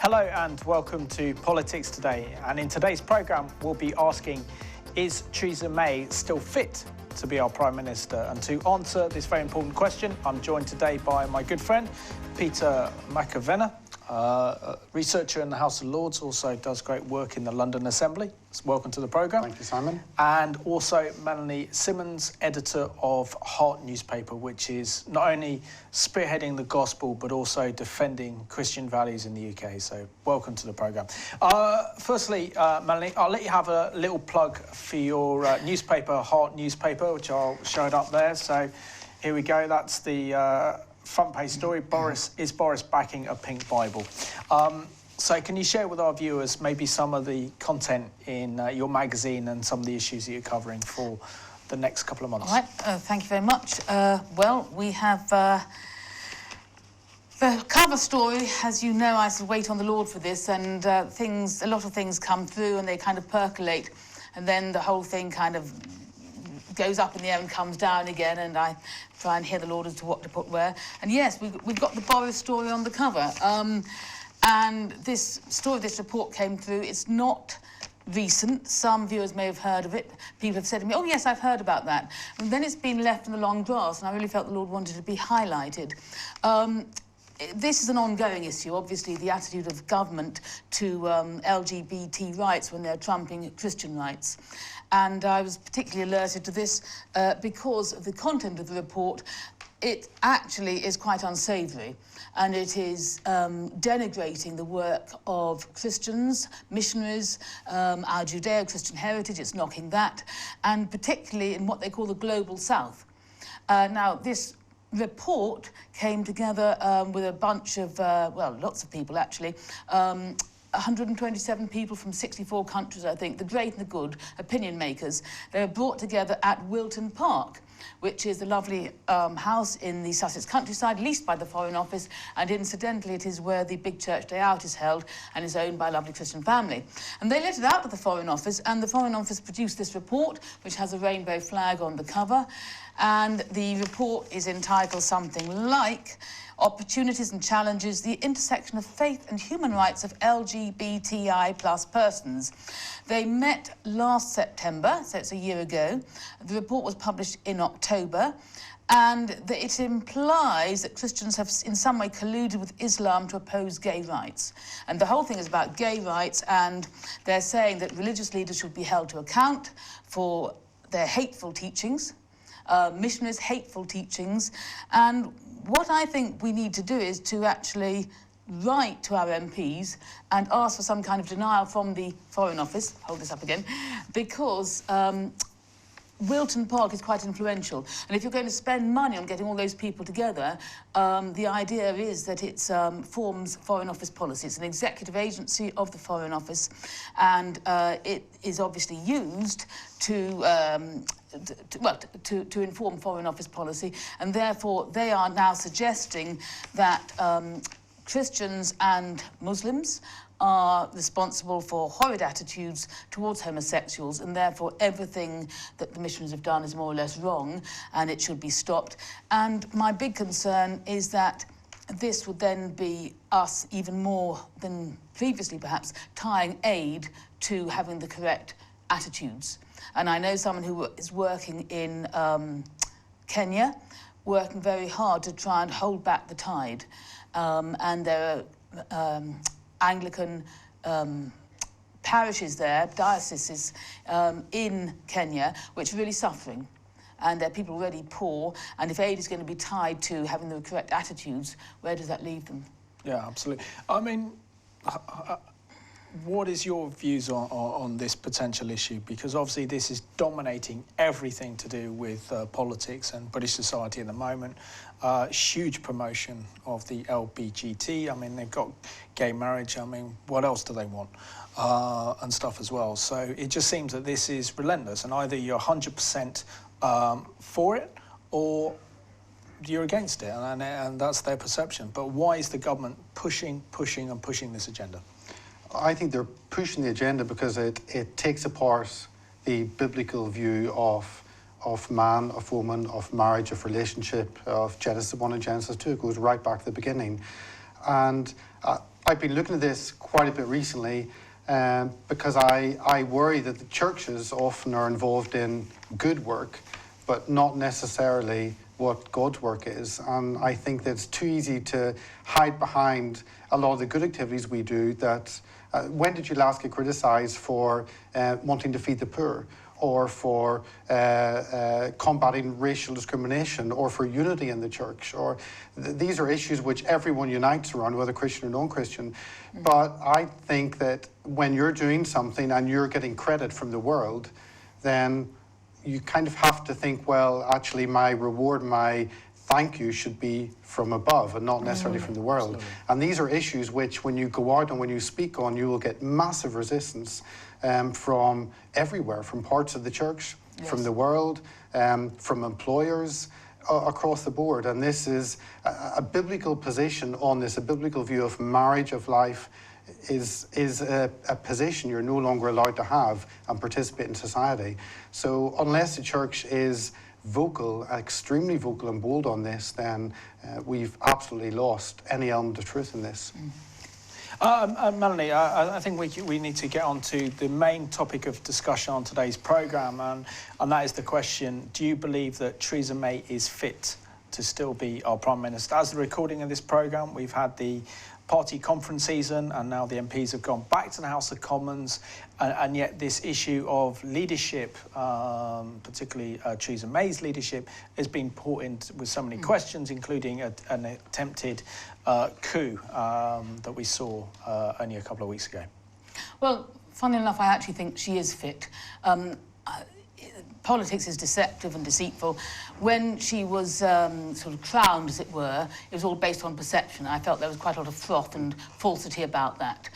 Hello and welcome to Politics Today. And in today's programme, we'll be asking, is Theresa May still fit to be our Prime Minister? And to answer this very important question, I'm joined today by my good friend, Peter Mcilvenna, researcher in the House of Lords, also does great work in the London Assembly. So welcome to the programme. Thank you, Simon. And also Melanie, Symonds, editor of Heart newspaper, which is not only spearheading the gospel, but also defending Christian values in the UK. So welcome to the programme. Firstly, Melanie, I'll let you have a little plug for your newspaper, Heart newspaper, which I'll show it up there. So here we go. That's the front page story. Is Boris backing a pink Bible? So can you share with our viewers maybe some of the content in your magazine and some of the issues that you're covering for the next couple of months? All right, thank you very much. Well, we have the cover story. As you know, I sort of wait on the Lord for this, and a lot of things come through and they kind of percolate, and then the whole thing kind of goes up in the air and comes down again, and I try and hear the Lord as to what to put where. And yes, we've got the Boris story on the cover. And this story, this report came through. It's not recent. Some viewers may have heard of it. People have said to me, oh, yes, I've heard about that. And then it's been left in the long grass, and I really felt the Lord wanted to be highlighted. This is an ongoing issue, obviously, the attitude of government to LGBT rights when they're trumping Christian rights. And I was particularly alerted to this because of the content of the report. It actually is quite unsavoury, and it is denigrating the work of Christians, missionaries, our Judeo-Christian heritage. It's knocking that, and particularly in what they call the Global South. Now, this report came together with a bunch of, well, lots of people, actually, 127 people from 64 countries, I think, the great and the good, opinion makers. They were brought together at Wilton Park, which is the lovely house in the Sussex countryside, leased by the Foreign Office, and incidentally it is where the big church day out is held and is owned by a lovely Christian family. And they let it out to the Foreign Office, and the Foreign Office produced this report, which has a rainbow flag on the cover, and the report is entitled something like Opportunities and Challenges, the Intersection of Faith and Human Rights of LGBTI plus Persons. They met last September, so it's a year ago. The report was published in October, and it implies that Christians have in some way colluded with Islam to oppose gay rights. And the whole thing is about gay rights, and they're saying that religious leaders should be held to account for their hateful teachings, missionaries' hateful teachings, and what I think we need to do is to actually write to our MPs and ask for some kind of denial from the Foreign Office, hold this up again, because Wilton Park is quite influential. And if you're going to spend money on getting all those people together, the idea is that it forms Foreign Office policy. It's an executive agency of the Foreign Office, and it is obviously used to inform Foreign Office policy, and therefore they are now suggesting that Christians and Muslims are responsible for horrid attitudes towards homosexuals, and therefore everything that the missionaries have done is more or less wrong, and it should be stopped. And my big concern is that this would then be us, even more than previously perhaps, tying aid to having the correct attitudes. And I know someone who is working in Kenya, working very hard to try and hold back the tide. And there are Anglican parishes there, dioceses in Kenya, which are really suffering. And they're people already poor. And if aid is going to be tied to having the correct attitudes, where does that leave them? Yeah, absolutely. I mean, what is your views on this potential issue? Because obviously this is dominating everything to do with politics and British society at the moment. Huge promotion of the LGBT. I mean, they've got gay marriage. I mean, what else do they want? And stuff as well. So it just seems that this is relentless, and either you're 100% for it or you're against it, and that's their perception. But why is the government pushing this agenda? I think they're pushing the agenda because it takes apart the biblical view of man, of woman, of marriage, of relationship, of Genesis 1 and Genesis 2. It goes right back to the beginning. And I've been looking at this quite a bit recently because I worry that the churches often are involved in good work, but not necessarily what God's work is. And I think that it's too easy to hide behind a lot of the good activities we do. That when did you last get criticised for wanting to feed the poor, or for combating racial discrimination, or for unity in the church? Or these are issues which everyone unites around, whether Christian or non-Christian. But I think that when you're doing something and you're getting credit from the world, then you kind of have to think, well, actually my reward, my thank you should be from above and not necessarily from the world. Absolutely. And these are issues which, when you go out and when you speak on, you will get massive resistance from everywhere, from parts of the church, yes, from the world, from employers, across the board. And this is a biblical position on this, a biblical view of marriage, of life, is a position you're no longer allowed to have and participate in society. So unless the church is vocal, extremely vocal and bold on this, then we've absolutely lost any element of truth in this. Melanie, I think we need to get on to the main topic of discussion on today's programme, and that is the question, do you believe that Theresa May is fit to still be our Prime Minister? As the recording of this programme, we've had the party conference season, and now the MPs have gone back to the House of Commons, and yet this issue of leadership, particularly Theresa May's leadership, has been put in with so many questions, including an attempted coup that we saw only a couple of weeks ago. Well, funnily enough, I actually think she is fit. Politics is deceptive and deceitful. When she was sort of crowned, as it were, it was all based on perception. I felt there was quite a lot of froth and falsity about that,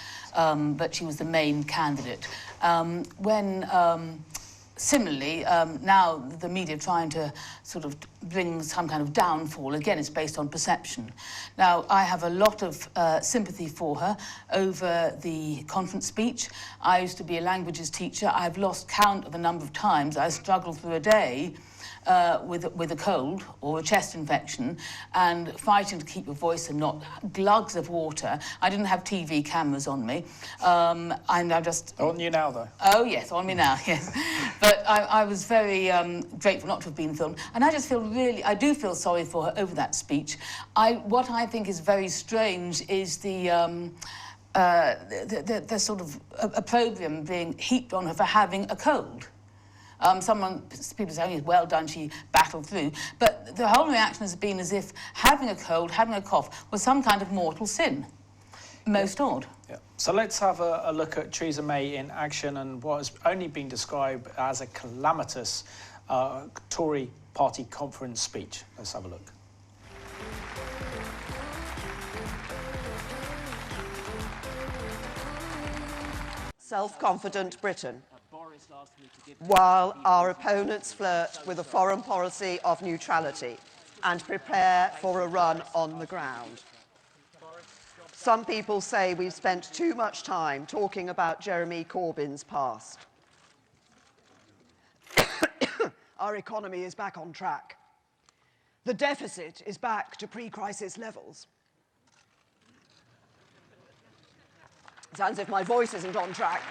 but she was the main candidate. Similarly, now the media trying to sort of bring some kind of downfall. Again, it's based on perception. Now, I have a lot of sympathy for her over the conference speech. I used to be a languages teacher. I've lost count of the number of times I struggled through a day with a cold or a chest infection and fighting to keep your voice and not glugs of water. I didn't have TV cameras on me. And I just... On you now, though? Oh, yes, on me now, yes. But I was very grateful not to have been filmed. And I just feel I do feel sorry for her over that speech. What I think is very strange is the sort of opprobrium being heaped on her for having a cold. People say, oh, well done, she battled through. But the whole reaction has been as if having a cold, having a cough, was some kind of mortal sin. Most odd. Yeah. So let's have a look at Theresa May in action and what has only been described as a calamitous Tory party conference speech. Let's have a look. Self-confident Britain, while our opponents flirt with a foreign policy of neutrality and prepare for a run on the ground. Some people say we've spent too much time talking about Jeremy Corbyn's past. Our economy is back on track. The deficit is back to pre-crisis levels. Sounds as if my voice isn't on track.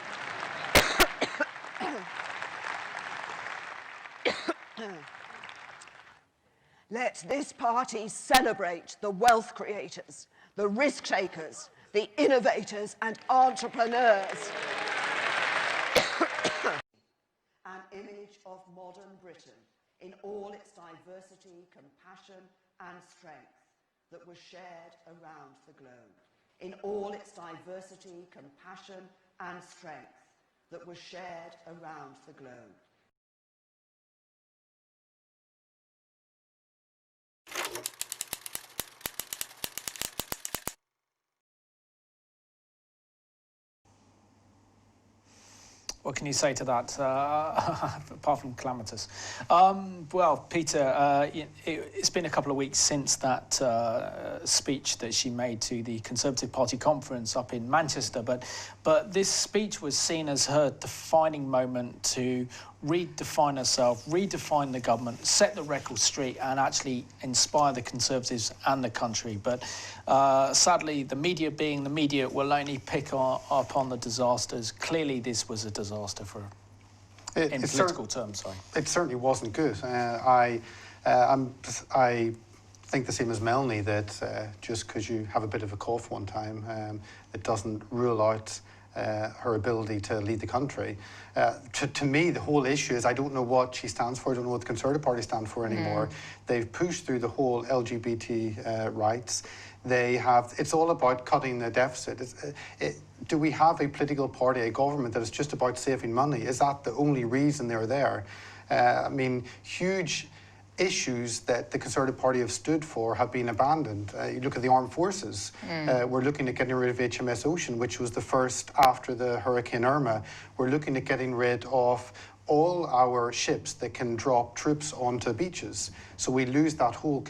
Let this party celebrate the wealth creators, the risk takers, the innovators and entrepreneurs. An image of modern Britain in all its diversity, compassion and strength that was shared around the globe. In all its diversity, compassion and strength that was shared around the globe. What can you say to that, apart from calamitous? Well, Peter, it's been a couple of weeks since that speech that she made to the Conservative Party conference up in Manchester, but this speech was seen as her defining moment to redefine herself, redefine the government, set the record straight, and actually inspire the Conservatives and the country. But sadly, the media being the media will only pick up on the disasters. Clearly, this was a disaster for her. In political terms, sorry. It certainly wasn't good. I think the same as Melanie, that just because you have a bit of a cough one time, it doesn't rule out her ability to lead the country. To me, the whole issue is I don't know what she stands for. I don't know what the Conservative Party stands for anymore. They've pushed through the whole LGBT rights. It's all about cutting the deficit. Do we have a political party, a government that is just about saving money? Is that the only reason they're there? I mean, huge issues that the Conservative Party have stood for have been abandoned. You look at the armed forces. We're looking at getting rid of HMS Ocean, which was the first after the Hurricane Irma. We're looking at getting rid of all our ships that can drop troops onto beaches. So we lose that whole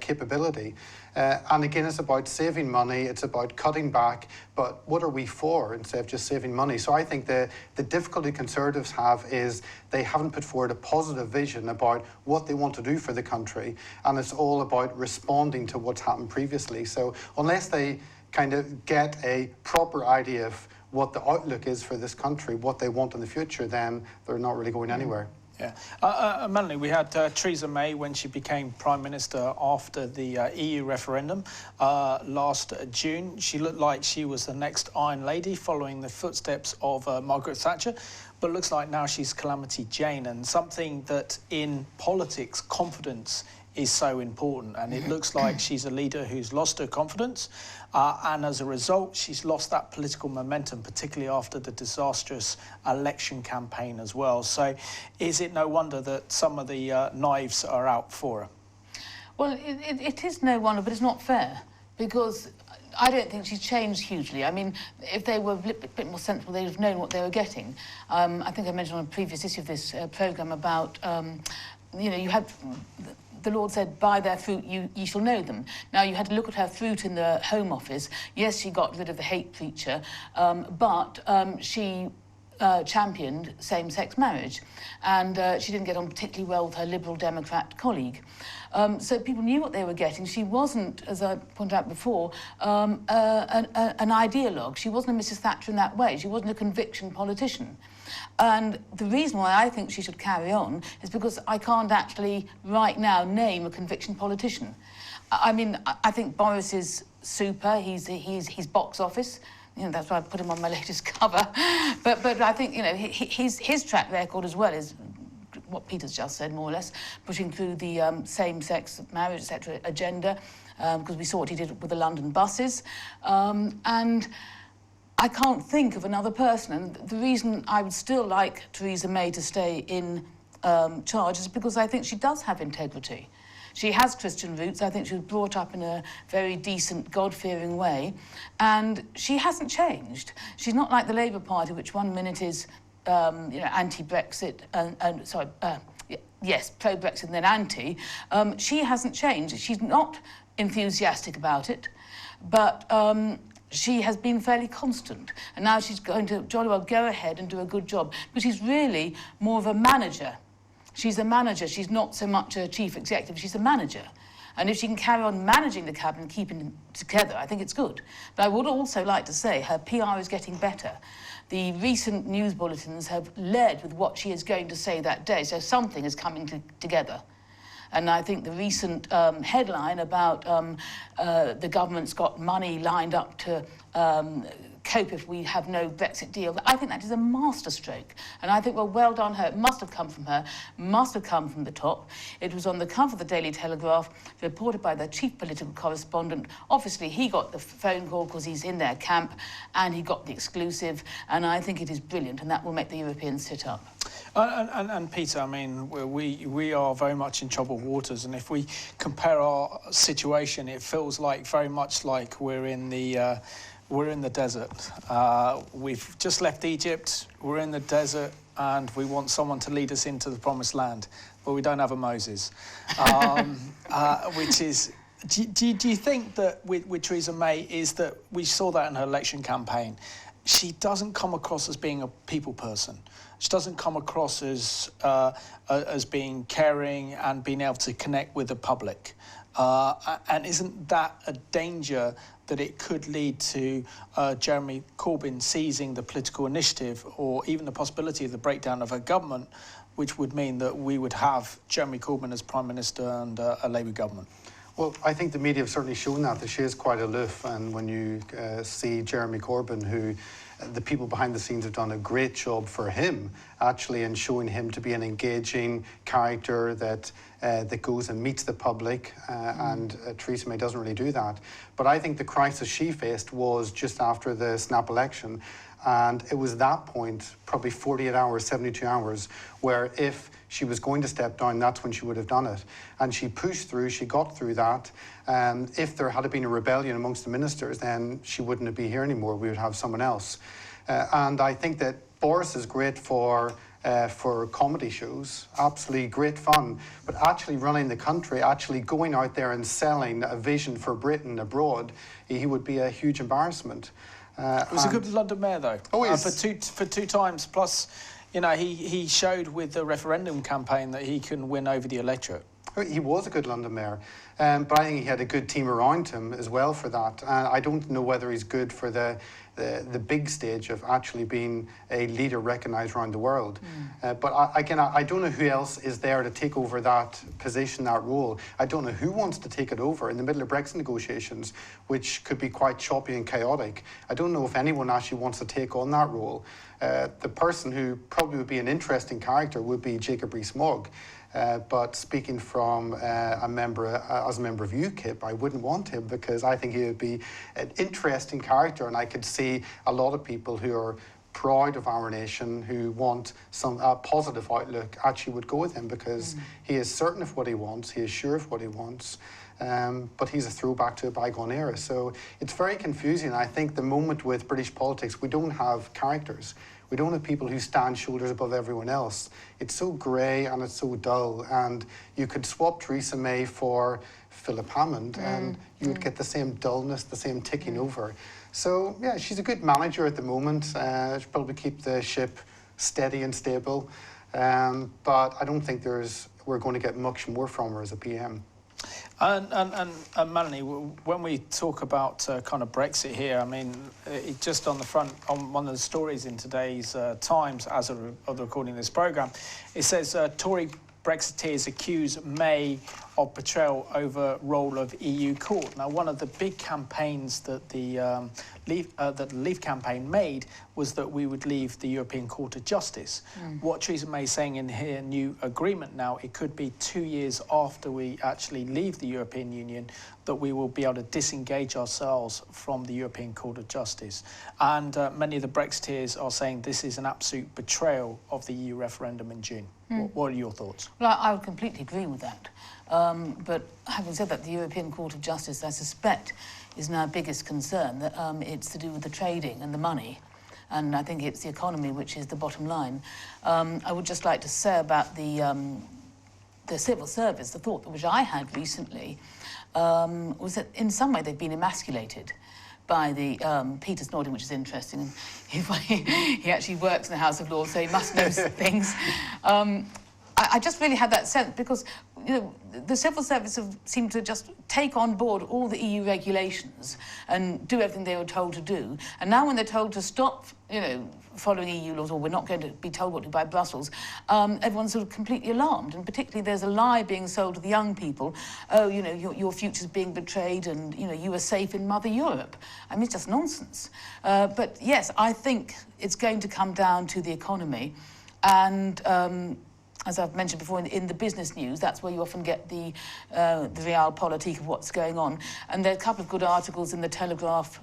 capability. And again, it's about saving money, it's about cutting back, but what are we for instead of just saving money? So I think the difficulty Conservatives have is they haven't put forward a positive vision about what they want to do for the country, and it's all about responding to what's happened previously. So unless they kind of get a proper idea of what the outlook is for this country, what they want in the future, then they're not really going anywhere. Yeah. Melanie, we had Theresa May when she became Prime Minister after the EU referendum last June. She looked like she was the next Iron Lady following the footsteps of Margaret Thatcher, but looks like now she's Calamity Jane, and something that in politics, confidence is so important, and it looks like she's a leader who's lost her confidence, and as a result she's lost that political momentum, particularly after the disastrous election campaign as well. So is it no wonder that some of the knives are out for her? Well, it is no wonder, but it's not fair, because I don't think she's changed hugely. I mean, if they were a bit more sensible, they'd have known what they were getting. I think I mentioned on a previous issue of this programme about, you know, you had... The Lord said, by their fruit ye shall know them. Now, you had to look at her fruit in the Home Office. Yes, she got rid of the hate preacher, but she championed same-sex marriage, and she didn't get on particularly well with her Liberal Democrat colleague. So people knew what they were getting. She wasn't, as I pointed out before, an ideologue. She wasn't a Mrs. Thatcher in that way. She wasn't a conviction politician. And the reason why I think she should carry on is because I can't actually, right now, name a conviction politician. I mean, I think Boris is super. He's box office. You know, that's why I put him on my latest cover. But I think, you know, his track record as well is what Peter's just said, more or less, pushing through the same-sex marriage, etc. agenda, because we saw what he did with the London buses. And I can't think of another person. And the reason I would still like Theresa May to stay in charge is because I think she does have integrity. She has Christian roots. I think she was brought up in a very decent, God-fearing way. And she hasn't changed. She's not like the Labour Party, which one minute is you know, anti-Brexit, yes, pro-Brexit and then anti. She hasn't changed. She's not enthusiastic about it, but she has been fairly constant. And now she's going to jolly well go ahead and do a good job, because she's really more of a manager. She's a manager. She's not so much a chief executive. She's a manager. And if she can carry on managing the cabinet and keeping them together, I think it's good. But I would also like to say her PR is getting better. The recent news bulletins have led with what she is going to say that day, so something is coming together. And I think the recent headline about the government's got money lined up to cope if we have no Brexit deal, I think that is a masterstroke. And I think, well done her. It must have come from her, must have come from the top. It was on the cover of the Daily Telegraph, reported by their chief political correspondent. Obviously, he got the phone call because he's in their camp, and he got the exclusive. And I think it is brilliant, and that will make the Europeans sit up. And Peter, I mean, we are very much in troubled waters, and if we compare our situation, it feels like very much like we're in the desert. We've just left Egypt, we're in the desert, and we want someone to lead us into the promised land, but we don't have a Moses. Which is, do you think that with Theresa May is that we saw that in her election campaign? she doesn't come across as being a people person. She doesn't come across as being caring and being able to connect with the public. And isn't that a danger that it could lead to Jeremy Corbyn seizing the political initiative, or even the possibility of the breakdown of her government, which would mean that we would have Jeremy Corbyn as Prime Minister and a Labour government? Well, I think the media have certainly shown that she is quite aloof, and when you see Jeremy Corbyn, who the people behind the scenes have done a great job for him, actually, in showing him to be an engaging character that goes and meets the public, and Theresa May doesn't really do that. But I think the crisis she faced was just after the snap election, and it was that point, probably 48 hours, 72 hours, where if she was going to step down, that's when she would have done it. And she pushed through, she got through that. If there had been a rebellion amongst the ministers, then she wouldn't be here anymore. We would have someone else. And I think that Boris is great for comedy shows, absolutely great fun, but actually running the country, actually going out there and selling a vision for Britain abroad, he would be a huge embarrassment. He was a good London mayor, though. Oh, for two times. Plus, you know, he showed with the referendum campaign that he can win over the electorate. He was a good London mayor, but I think he had a good team around him as well for that. And I don't know whether he's good for the big stage of actually being a leader recognised around the world. But I don't know who else is there to take over that position, that role. I don't know who wants to take it over in the middle of Brexit negotiations, which could be quite choppy and chaotic. I don't know if anyone actually wants to take on that role. The person who probably would be an interesting character would be Jacob Rees-Mogg. But speaking from as a member of UKIP, I wouldn't want him, because I think he would be an interesting character, and I could see a lot of people who are proud of our nation, who want some positive outlook, actually would go with him, because he is certain of what he wants, he is sure of what he wants, but he's a throwback to a bygone era. So it's very confusing. I think the moment with British politics, we don't have characters. We don't have people who stand shoulders above everyone else. It's so grey and it's so dull. And you could swap Theresa May for Philip Hammond and you would get the same dullness, the same ticking over. So, yeah, she's a good manager at the moment. She'll probably keep the ship steady and stable. But I don't think we're going to get much more from her as a PM. And Melanie, when we talk about kind of Brexit here, I mean, just on the front, on one of the stories in today's Times, as of recording this programme, it says Tory Brexiteers accuse May of betrayal over role of EU court. Now, one of the big campaigns that the Leave campaign made was that we would leave the European Court of Justice. What Theresa May is saying in her new agreement now, it could be 2 years after we actually leave the European Union that we will be able to disengage ourselves from the European Court of Justice. And many of the Brexiteers are saying this is an absolute betrayal of the EU referendum in June. What are your thoughts? Well, I would completely agree with that. But having said that, the European Court of Justice, I suspect, is now our biggest concern, that it's to do with the trading and the money. And I think it's the economy which is the bottom line. I would just like to say about the civil service, the thought which I had recently was that in some way they've been emasculated by the Peter Snowden, which is interesting. And he actually works in the House of Lords, so he must know some things. I just really had that sense, because the civil service have seemed to just take on board all the EU regulations and do everything they were told to do. And now when they're told to stop, following EU laws, or we're not going to be told what to do by Brussels, everyone's sort of completely alarmed. And particularly there's a lie being sold to the young people, oh, your future's being betrayed and, you are safe in Mother Europe. I mean, it's just nonsense. But yes, I think it's going to come down to the economy. And as I've mentioned before, in the business news, that's where you often get the realpolitik of what's going on. And there are a couple of good articles in the Telegraph,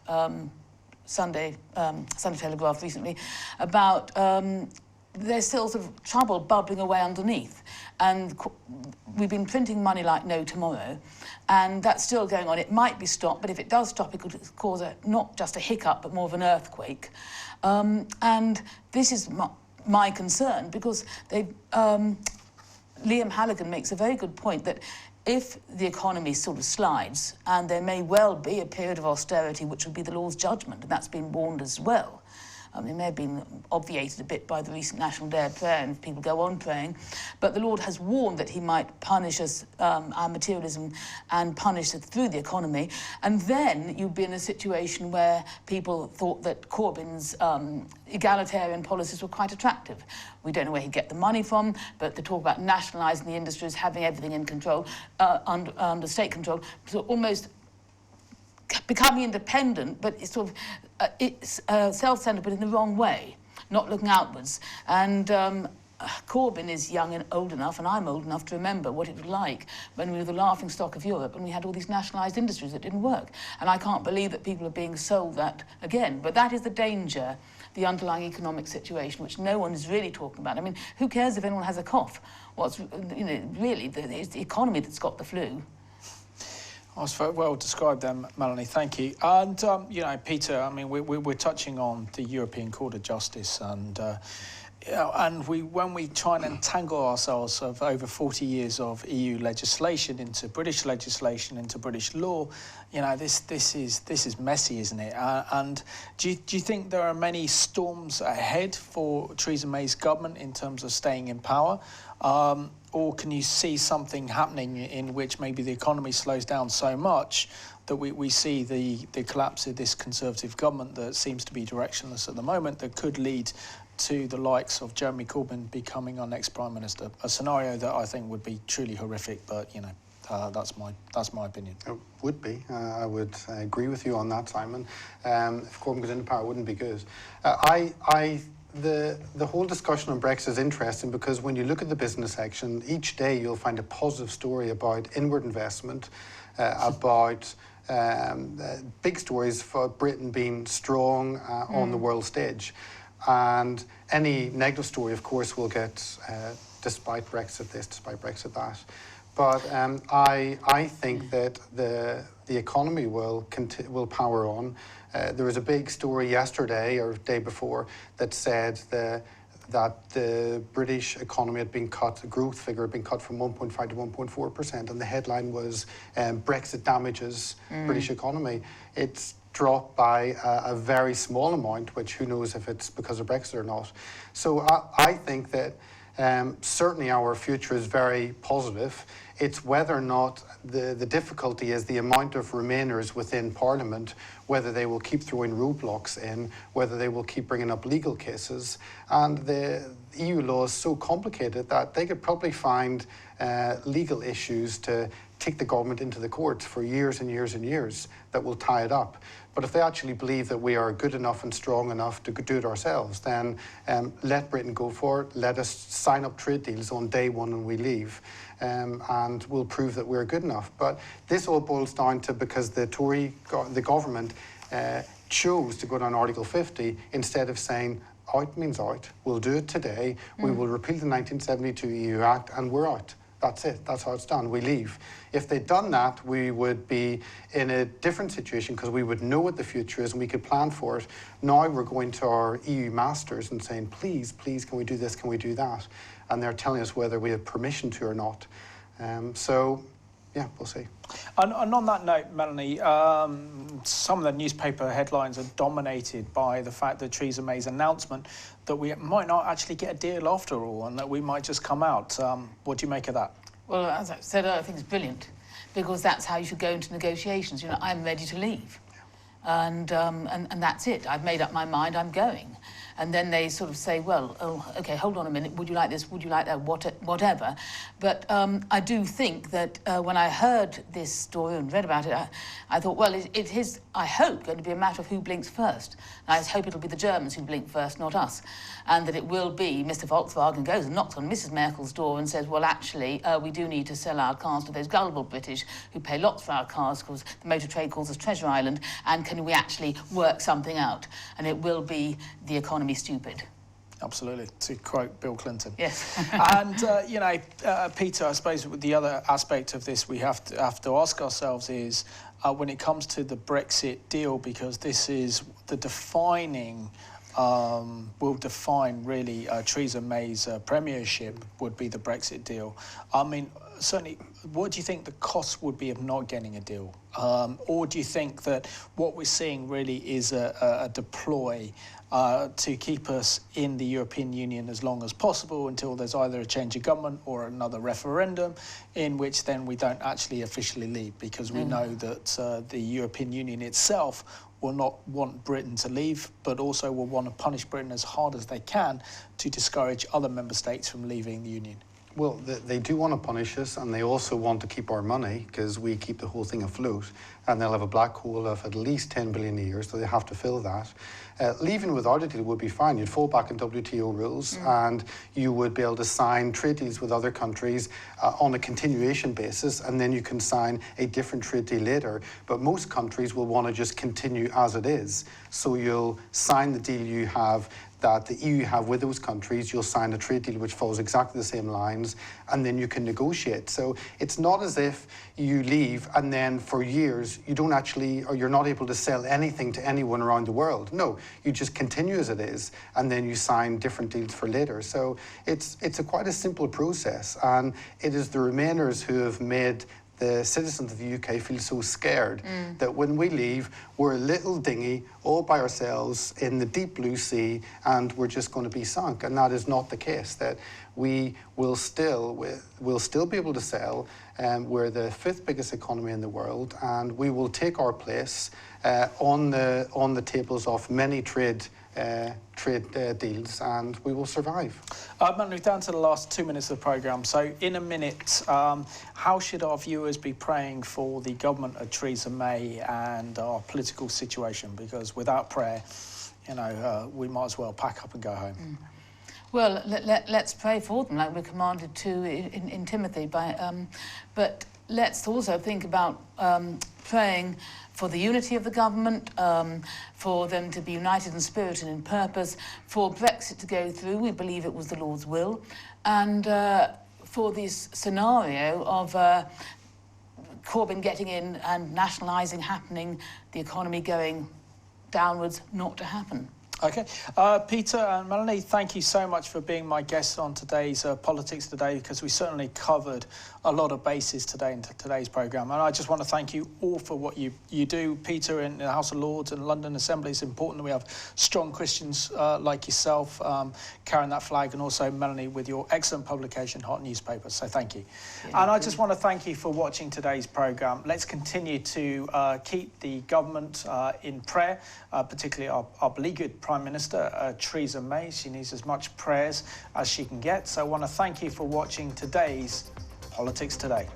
Sunday Telegraph recently, about there's still sort of trouble bubbling away underneath. And we've been printing money like no tomorrow, and that's still going on. It might be stopped, but if it does stop, it could cause not just a hiccup, but more of an earthquake. And this is my concern, because Liam Halligan makes a very good point that if the economy sort of slides, and there may well be a period of austerity, which would be the Lord's judgment, and that's been warned as well, It may have been obviated a bit by the recent National Day of Prayer, and people go on praying. But the Lord has warned that he might punish us, our materialism, and punish it through the economy. And then you'd be in a situation where people thought that Corbyn's egalitarian policies were quite attractive. We don't know where he'd get the money from, but the talk about nationalising the industries, having everything in control, under state control, so almost becoming independent, but it's sort of it's self-centred, but in the wrong way, not looking outwards. And Corbyn is young and old enough, and I'm old enough to remember what it was like when we were the laughingstock of Europe and we had all these nationalised industries that didn't work. And I can't believe that people are being sold that again. But that is the danger, the underlying economic situation, which no one is really talking about. I mean, who cares if anyone has a cough? What's, really, it's the economy that's got the flu. That's very well described there, Melanie, thank you. And, Peter, I mean, we're touching on the European Court of Justice, and when we try and entangle ourselves of over 40 years of EU legislation into British legislation, into British law, this is messy, isn't it? And do you think there are many storms ahead for Theresa May's government in terms of staying in power? Or can you see something happening in which maybe the economy slows down so much that we see the collapse of this Conservative government that seems to be directionless at the moment, that could lead to the likes of Jeremy Corbyn becoming our next Prime Minister? A scenario that I think would be truly horrific, but, that's my opinion. It would be. I would agree with you on that, Simon. If Corbyn goes into power, it wouldn't be good. The whole discussion on Brexit is interesting because when you look at the business section, each day you'll find a positive story about inward investment, about big stories for Britain being strong on the world stage. And any negative story, of course, will get despite Brexit this, despite Brexit that. But I think that the economy will power on. There was a big story yesterday or day before that said that the British economy had been cut, the growth figure had been cut from 1.5 to 1.4%, and the headline was Brexit damages British economy. It's dropped by a very small amount, which who knows if it's because of Brexit or not. So I think that certainly our future is very positive. It's whether or not the difficulty is the amount of Remainers within Parliament, whether they will keep throwing roadblocks in, whether they will keep bringing up legal cases. And the EU law is so complicated that they could probably find legal issues to take the government into the courts for years and years and years that will tie it up. But if they actually believe that we are good enough and strong enough to do it ourselves, then let Britain go for it. Let us sign up trade deals on day one when we leave, and we'll prove that we're good enough. But this all boils down to because the Tory government chose to go down Article 50 instead of saying, out means out. We'll do it today. We will repeal the 1972 EU Act, and we're out. That's it. That's how it's done. We leave. If they'd done that, we would be in a different situation because we would know what the future is and we could plan for it. Now we're going to our EU masters and saying, please, please, can we do this? Can we do that? And they're telling us whether we have permission to or not. So, yeah, we'll see. And on that note, Melanie, some of the newspaper headlines are dominated by the fact that Theresa May's announcement that we might not actually get a deal after all and that we might just come out. What do you make of that? Well, as I said, I think it's brilliant because that's how you should go into negotiations. I'm ready to leave. And that's it. I've made up my mind, I'm going. And then they sort of say, well, oh, OK, hold on a minute, would you like this, would you like that, whatever. But I do think that when I heard this story and read about it, I thought, well, it is, I hope, going to be a matter of who blinks first. And I hope it'll be the Germans who blink first, not us. And that it will be Mr. Volkswagen goes and knocks on Mrs. Merkel's door and says, well, actually, we do need to sell our cars to those gullible British who pay lots for our cars because the motor trade calls us Treasure Island, and can we actually work something out? And it will be the economy stupid. Absolutely, to quote Bill Clinton. Yes. And, Peter, I suppose the other aspect of this we have to ask ourselves is when it comes to the Brexit deal, because this is the will define really Theresa May's premiership would be the Brexit deal. I mean, certainly, what do you think the cost would be of not getting a deal? Or do you think that what we're seeing really is a deploy to keep us in the European Union as long as possible until there's either a change of government or another referendum, in which then we don't actually officially leave, because we know that the European Union itself will not want Britain to leave, but also will want to punish Britain as hard as they can to discourage other member states from leaving the Union? Well, they do want to punish us, and they also want to keep our money, because we keep the whole thing afloat, and they'll have a black hole of at least 10 billion a year, so they have to fill that. Leaving without a deal would be fine. You'd fall back in WTO rules, and you would be able to sign trade deals with other countries on a continuation basis, and then you can sign a different trade deal later. But most countries will want to just continue as it is. So you'll sign the deal you have, that the EU have with those countries, you'll sign a trade deal which follows exactly the same lines, and then you can negotiate. So it's not as if you leave and then for years you don't actually, or you're not able to sell anything to anyone around the world. No, you just continue as it is, and then you sign different deals for later. So it's quite a simple process, and it is the Remainers who have made the citizens of the UK feel so scared that when we leave, we're a little dinghy all by ourselves in the deep blue sea, and we're just going to be sunk. And that is not the case. That we will still be able to sell. We're the 5th biggest economy in the world, and we will take our place on the tables of many trade deals, and we will survive. Melanie, down to the last 2 minutes of the programme. So in a minute, how should our viewers be praying for the government of Theresa May and our political situation? Because without prayer, we might as well pack up and go home. Well, let's pray for them, like we're commanded to in Timothy. But let's also think about praying for the unity of the government, for them to be united in spirit and in purpose, for Brexit to go through. We believe it was the Lord's will. And for this scenario of Corbyn getting in and nationalising happening, the economy going downwards, not to happen. Okay. Peter and Melanie, thank you so much for being my guests on today's Politics Today, because we certainly covered a lot of bases today in today's programme. And I just want to thank you all for what you do. Peter, in the House of Lords and London Assembly, it's important that we have strong Christians like yourself carrying that flag, and also Melanie with your excellent publication, Hot Newspaper. So thank you. Yeah, and I just want to thank you for watching today's programme. Let's continue to keep the government in prayer, particularly our beleaguered Prime Minister, Theresa May. She needs as much prayers as she can get. So I want to thank you for watching today's Politics Today.